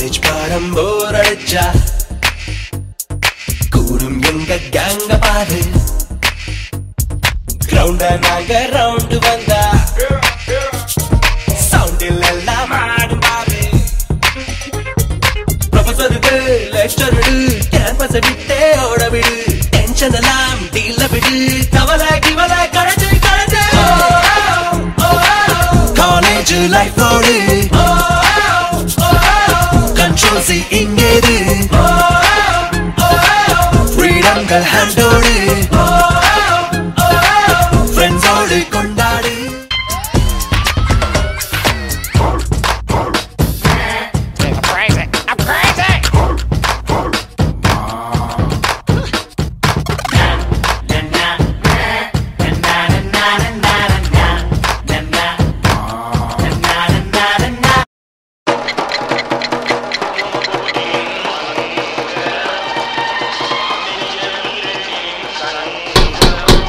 College பாடம் போர் அடிச்சா கூடும் எங்க கேங்க பாரு கிரவுண்ட நாங்க ரவுண்டு வந்தா சவுண்டில் எல்லாம் ஆடும் பாரு ப்ரொஃபஸருக்கு லெக்சர் விடு கேம்பஸ் விட்டே ஓட விடு டென்ஷன் எல்லாம் டீல்ல விடு கவலை கிவலை கழச்சு கழச்சு காலேஜ் லைஃப் ஓடு கண்ட்ரோல் சி இங்கேது ஃப்ரீடம்கள் ஹேண்டோடு ஃப்ரெண்ட்ஸோடு கொண்டாடு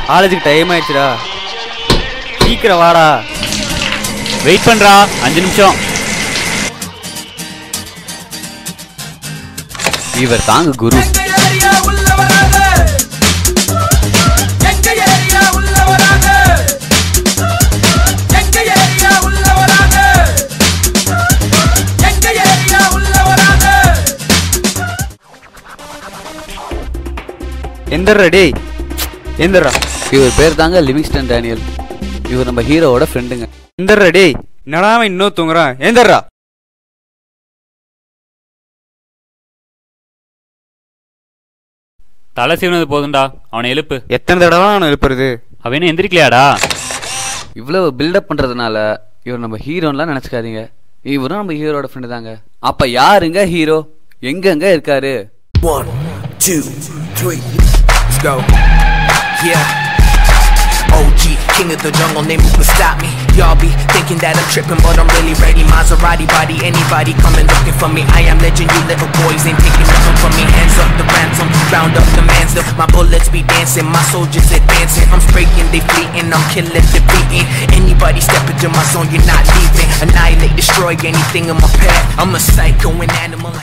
காலேஜுக்கு டைம் ஆயிடுச்சுடா, சீக்கிரம் வாடா. வெயிட் பண்றா, 5 நிமிஷம். இவர் தாங்க குரு. எந்திரா டேய், எந்திரா. இவர் பேர் தாங்க லிவிங்ஸ்டன் டேனியல். இவர் நம்ம ஹீரோவோட ஃப்ரெண்டுங்க. எந்திரா டேய். என்னடா அவன் இன்னும் தூங்குறான், எந்திரா. தலை சீவனது போதும்டா, அவனை எழுப்பு. எத்தனை தடவை அவனை எழுப்புறது? அவன் எந்திரிக்கலையாடா? இவ்வளவு பில்டப் பண்றதுனால இவர் நம்ம ஹீரோன்லாம் நினைச்சுக்காதீங்க. இவரும் நம்ம ஹீரோட ஃப்ரெண்டு தாங்க. அப்ப யாருங்க ஹீரோ? எங்கெங்க இருக்காரு? 1 2 3 let's go. Yeah, OG, king of the jungle, name who can stop me. Y'all be thinking that I'm tripping, but I'm really ready. Maserati body, anybody coming looking for me. I am legend, you little boys ain't taking nothing from me. Hands up the ransom, round up the manslip. My bullets be dancing, my soldiers advancing. I'm spraying, they fleeting, I'm killing, defeating. Anybody step into my zone, you're not leaving. Annihilate, destroy anything in my path. I'm a psycho, an animal.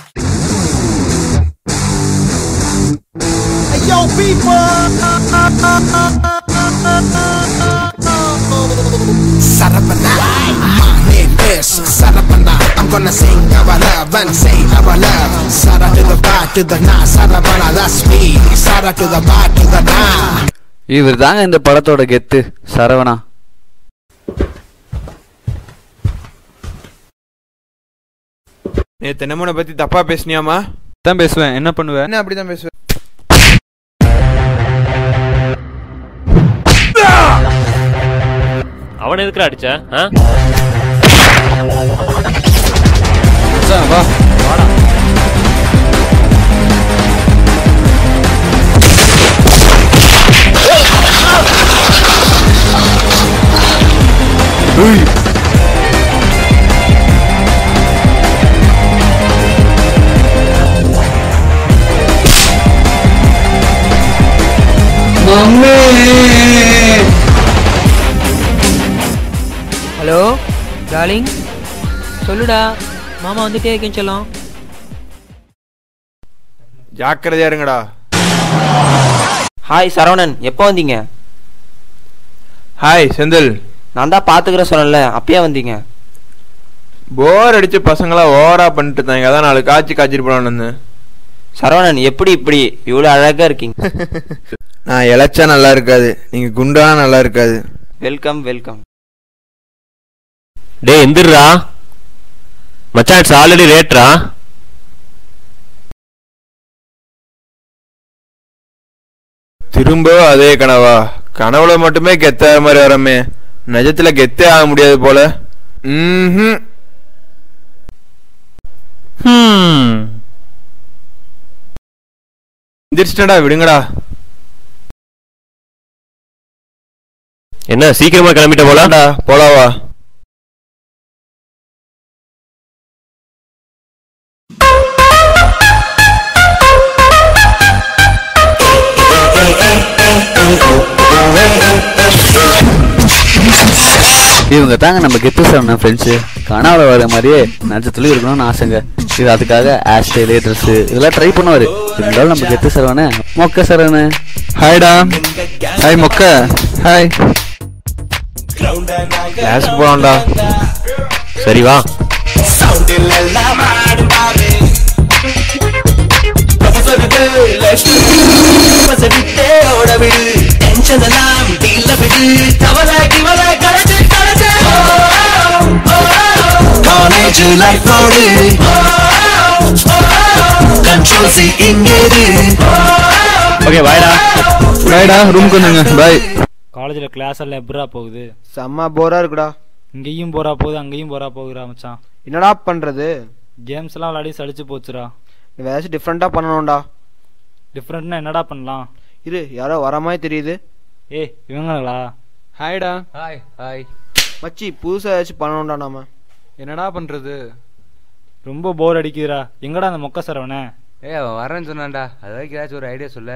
Hey yo people, Sarapana, my name is Sarapana. I'm gonna sing our love and say our love. Sara to the bar to the na, Sarapana, that's me. Sara to the bar to the na. இவர் தாங்க இந்த படத்தோட கெத்து, சரவணா. நேத்து நம்மனை பத்தி தப்பா பேசுனியாமா? தான் பேசுவேன், என்ன பண்ணுவேன்? என்ன அப்படிதான் பேசுவேன். அவன் எதுக்குற அடிச்ச? வா வாடா. ஹலோ டார்லிங், சொல்லுடா. மாமா வந்துட்டே இருக்கேன்னு சொல்லலாம். ஜாக்கிரதையா இருங்கடா. ஹாய் சரவணன், எப்போ வந்தீங்க? ஹாய் செந்தில். நான் தான் பார்த்துக்கிறேன் சொன்னல, அப்பயே வந்தீங்க. போர் அடிச்சு பசங்களா ஓவரா பண்ணிட்டு இருந்தாங்க, அதான் 4 காய்ச்சி காய்ச்சிட்டு போலான்னு. சரவணன், எப்படி இப்படி இவ்வளோ அழகா இருக்கீங்க? நான் இழைச்சா நல்லா இருக்காது, நீங்க குண்டானா நல்லா இருக்காது. Welcome welcome. டே எந்திரா மச்சான், இட்ஸ் ஆல்ரெடி லேட்ரா. திரும்ப அதே கனவா? கனவுல மட்டுமே கெத்தாத மாதிரி வரமே, நிஜத்துல கெத்தே ஆக முடியாது போல. எந்திரிச்சிட்டா, விடுங்கடா. என்ன சீக்கிரமா கிளம்பிட்ட போலாம்டா? போலாவா? இவங்க தாங்க நம்ம கெத்து சரவணன் ஃப்ரெண்ட்ஸு. கனவுல வர மாதிரியே நட்சத்திரம் இருக்கணும்னு ஆசைங்க. இது அதுக்காக ஹேர் ஸ்டைலு ட்ரெஸ்ஸு இதெல்லாம் ட்ரை பண்ணுவார். இருந்தாலும் நம்ம கெத்து சரவணன் மொக்க சரவணன். ஹாய்டா. ஹாய் மொக்க. ஹாய். கிளாஸுக்கு போகலாம்டா. சரி வா. ஓகே பாய்டா. பாய்டா. ரூம்க்கு வந்துங்க. பாய். காலேஜில் கிளாஸ் எல்லாம் எப்படா போகுது? செம்ம போரா இருக்குடா. இங்கேயும் போரா போகுது அங்கேயும் போரா போகுறா மச்சான். என்னடா பண்றது? கேம்ஸ் எல்லாம் விளையாடி சலிச்சு போச்சுடா. ஏதாச்சும் டிஃப்ரெண்டா பண்ணணும்டா. டிஃப்ரெண்ட்னா என்னடா பண்ணலாம்? இரு, யாரோ வர மாதிரி தெரியுது. ஏய் இவங்களா? ஹாய்டா. ஹாய் ஹாய் மச்சி புதுசா ஏதாச்சும் பண்ணணும்டா நாம. என்னடா பண்றது? ரொம்ப போர் அடிக்குதுடா. எங்கடா அந்த மொக்க சரவணே? அவன் வரேன்னு சொன்னான்டா. அதுக்கு ஏதாச்சும் ஒரு ஐடியா சொல்ல.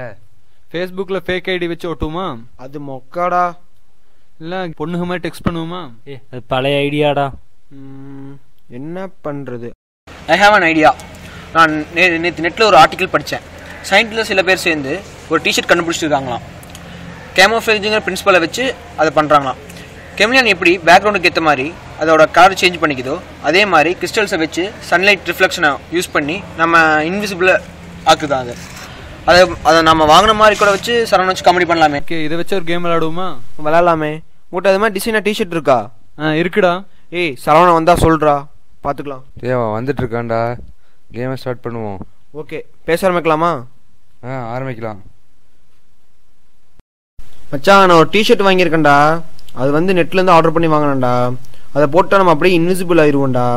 ஃபேஸ்புக்கில் ஃபேக் ஐடி வச்சு ஓட்டுமா? அது மொக்காடா. இல்லை பொண்ணுங்க மாதிரி டெக்ஸ்ட் பண்ணுவோமா? அது பழைய ஐடியாடா. என்ன பண்றது? I have an idea. நான் நேற்று நெட்டில் ஒரு ஆர்டிக்கல் படித்தேன். சயின்டிஸ்டில் சில பேர் சேர்ந்து ஒரு டிஷர்ட் கண்டுபிடிச்சிருக்காங்களாம். கேமோஃப்ளேஜுங்கிற பிரின்சிபலை வச்சு அதை பண்ணுறாங்களாம். கெமிலியன் எப்படி பேக்ரவுண்டுக்கு ஏற்ற மாதிரி அதோட கலர் சேஞ்ச் பண்ணிக்குதோ அதே மாதிரி கிறிஸ்டல்ஸை வச்சு சன்லைட் ரிஃப்ளெக்ஷனை யூஸ் பண்ணி நம்ம இன்விசிபிளை ஆக்குதான். அதை நம்ம வாங்கின மாதிரி கூட வச்சு சரவணன் வச்சு காமெடி பண்ணலாமே. ஓகே, இதை வச்சு ஒரு கேம் விளையாடுவோமா? விளையாடலாமே. மூட்டை அது மாதிரி டிசைனாக டிஷர்ட் இருக்கா? இருக்குடா. ஏய் சரவணன் வந்தா சொல்றா, பார்த்துக்கலாம். அவன் வந்துட்டு இருக்கான்டா. கேமை ஸ்டார்ட் பண்ணுவோம். ஓகே, பேச ஆரம்பிக்கலாமா? ஆரம்பிக்கலாம். மச்சான், நான் ஒரு டிஷர்ட் வாங்கியிருக்கேன்டா. அது வந்து நெட்லேருந்து ஆர்டர் பண்ணி வாங்கினேன்டா. அதை போட்டால் நம்ம அப்படியே இன்விசிபிள் ஆயிடுவோம்டா.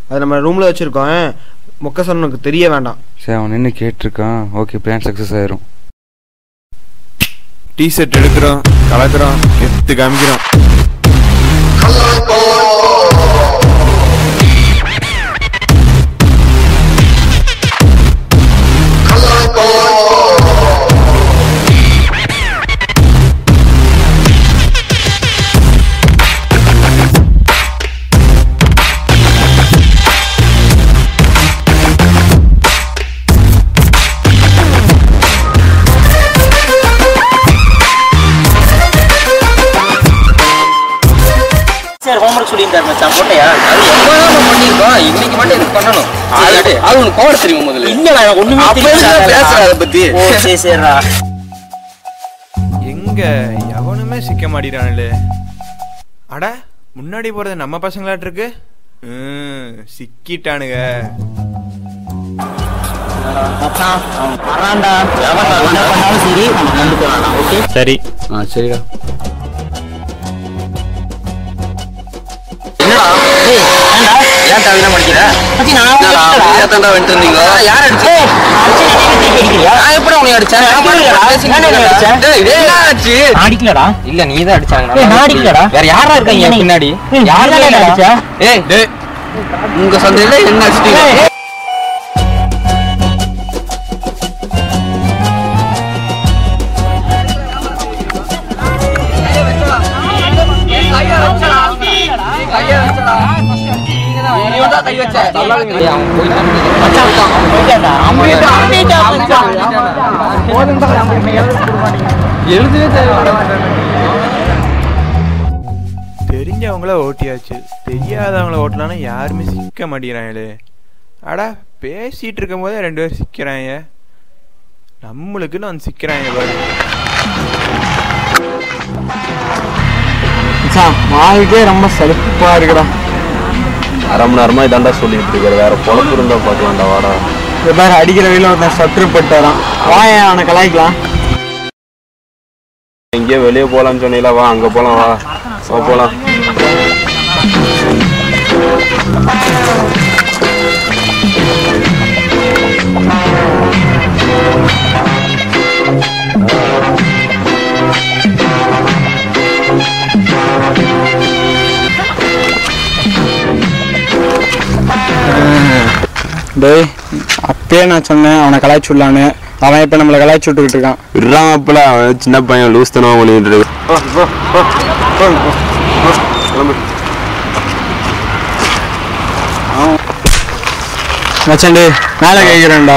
அது நம்ம ரூமில் வச்சுருக்கோம். மொக்க சரவணனுக்கு தெரிய வேண்டாம். சரி, அவன் நின்று கேட்டிருக்கான். ஓகே, பிளான் சக்ஸஸ் ஆயிரும். டிஷர்ட் எடுக்கிறோம், கலக்கிறோம், எடுத்து காமிக்கிறோம். ஹோம்வொர்க் சொல்லியிருந்தாரு மச்சான், போட்டையா? அது எப்பதான் பண்ணிருக்கோம், இன்னைக்கு மட்டும் இது பண்ணணும். அது உனக்கு கோவம் தெரியுமா முதல்ல? இல்லடா, ஒண்ணுமே பேசுற அதை பத்தி. சரி சரிடா. எங்க எவனுமே சிக்க மாட்டேறானே. அட, முன்னாடி போறது நம்ம பசங்களாட்டு இருக்கு. சிக்கிட்டானுங்க. சரி. சரிடா. ஏன் தேவையில்லாம படிக்கிற? இல்ல நீதான் அடிச்சாங்க. வேற யாரா இருக்காங்க பின்னாடி? உங்க சந்தையில என்ன அடிச்சிட்டீங்க? தெரிஞ்சவங்கள ஓட்டியாச்சு, தெரியாதவங்கள ஓட்டலான்னு யாருமே சிக்க மாட்டேங்கிறாங்களே. அடா, பேசிட்டு இருக்கும் போதே 2 பேர் சிக்கிறாங்க. நம்மளுக்குன்னு வந்து சிக்கிறாங்க பாரு. வாழ்க்கே ரொம்ப செழிப்பா இருக்குடா. அரை மணி நேரமா இதாண்டா சொல்லிட்டு இருக்கிற. வேற பொழப்பு இருந்தா பார்க்கலாம்டா. வாடா, வேற அடிக்கிற வெயில ஒருத்தன் சத்துருப்பட்டு வரான். வாய அவனை கலாய்க்கலாம். எங்கேயோ வெளியே போலான்னு சொன்னீங்களா? வா, அங்க போலாம். வா போலாம். டேய், அப்பயே நான் சொன்னேன் அவனை கலாய்ச்சி விடலான்னு. அவன் இப்ப நம்மளை கலாய்ச்சி விட்டுக்கிட்டு இருக்கான். விடுறாமப்பல, அவன் சின்ன பையன் லூஸ் தானே பண்ணிட்டு இருக்கு. மச்சாண்டே மேலே கேட்குறேன்டா.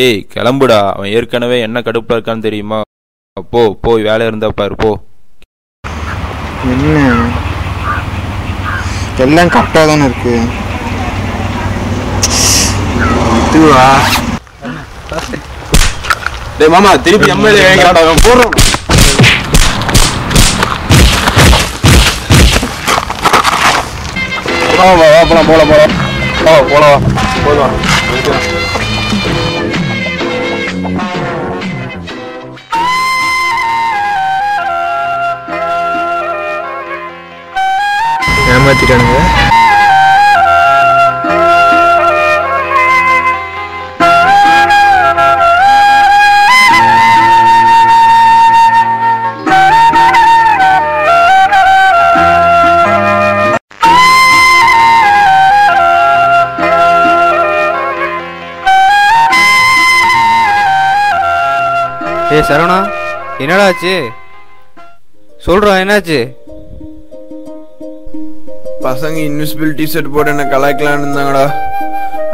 ஏய் கிளம்புடா, அவன் ஏற்கனவே என்ன கடுப்புல இருக்கான்னு தெரியுமா? போ போய் வேலை இருந்தா பாரு போ. என்ன எல்லாம் கரெக்டாக தானே இருக்கு. இதுவா டேய் மாமா திருப்பி எம்எல்ஏ கேக்குறாடா, அவன் போறோம். வா வா வா போலாம் போலாம் போலாம் வா போலாம் போலாம். ஏமாத்திட்டானுங்க. ஏய் சரவணா, என்னடா ஆச்சு? சொல்றா என்னாச்சு? பசங்க இன்விசிபிள் டிஷர்ட் போட்டு என்ன கலாய்க்கலான்னு இருந்தாங்கடா.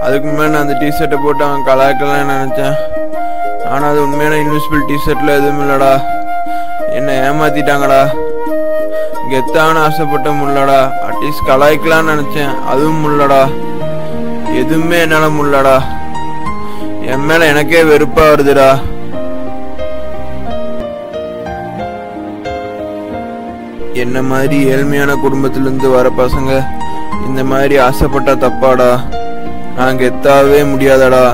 அதுக்கு முன்னாடி நான் அந்த டிஷர்ட்டை போட்டு அவன் கலாய்க்கலான்னு நினச்சேன். ஆனால் அது உண்மையான இன்விசிபிள் டிஷர்ட்டில் எதுவும் இல்லைடா. என்னை ஏமாத்திட்டாங்கடா. கெத்தான்னு ஆசைப்பட்ட முள்ளடா. அட்லீஸ்ட் கலாய்க்கலான்னு நினச்சேன், அதுவும் முள்ளடா. எதுவுமே என்னால் முள்ளடா. என் மேலே எனக்கே வெறுப்பாக வருதுடா. என்ன மாதிரி ஏழ்மையான குடும்பத்திலிருந்து வர பசங்க இந்த மாதிரி ஆசைப்பட்டா தப்பாடா. நான் கெத்தாவே முடியாதடா.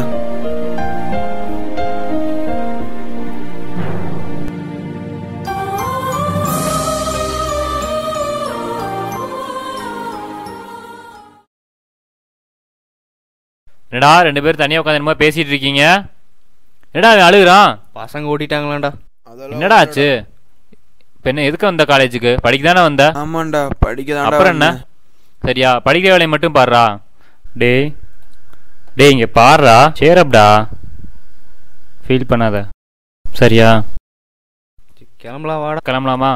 என்னடா 2 பேர் தனியா உட்காந்து என்னமோ பேசிட்டு இருக்கீங்க? என்னடா அவன் அழுகுறான்? பசங்க ஓட்டிட்டாங்களாண்டா. என்னடா ஆச்சு? இப்போ என்ன எதுக்கு வந்த காலேஜுக்கு? படிக்க தானே வந்த? ஆமாண்டா படிக்க தான்டா. அப்புறம் என்ன? சரியா படிக்கிற வேலையை மட்டும் பாடுறா. டேய் டேய் இங்கே பாடுறா. சேரப்டா, ஃபீல் பண்ணாத சரியா? கிளம்பலாம் வாடா. கிளம்பலாமா?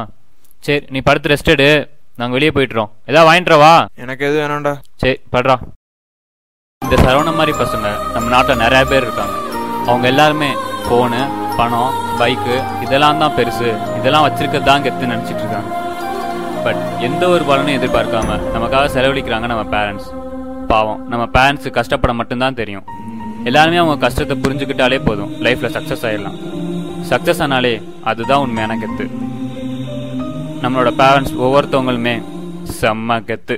சரி நீ படுத்து ரெஸ்ட் எடு, நாங்கள் வெளியே போயிட்டுறோம். ஏதாவது வாங்கிட்டுறவா? எனக்கு எது வேணாம்டா. சரி படுறா. இந்த சரவண மாதிரி பசங்க நம்ம நாட்டில் நிறையா பேர் இருக்காங்க. அவங்க எல்லாருமே ஃபோனு, பணம், பைக்கு இதெல்லாம் தான் பெருசு, இதெல்லாம் வச்சிருக்கிறது தான் கெத்துன்னு நினச்சிட்டு இருக்காங்க. பட் எந்த ஒரு பலனும் எதிர்பார்க்காம நமக்காக செலவழிக்கிறாங்க நம்ம பேரண்ட்ஸ். பாவம், நம்ம பேரண்ட்ஸு கஷ்டப்பட மட்டும்தான் தெரியும். எல்லாருமே அவங்க கஷ்டத்தை புரிஞ்சுக்கிட்டாலே போதும், லைஃப்பில் சக்ஸஸ் ஆகிடலாம். சக்ஸஸ் ஆனாலே அதுதான் உண்மையான கெத்து. நம்மளோட பேரண்ட்ஸ் ஒவ்வொருத்தவங்களுமே செம்ம கெத்து.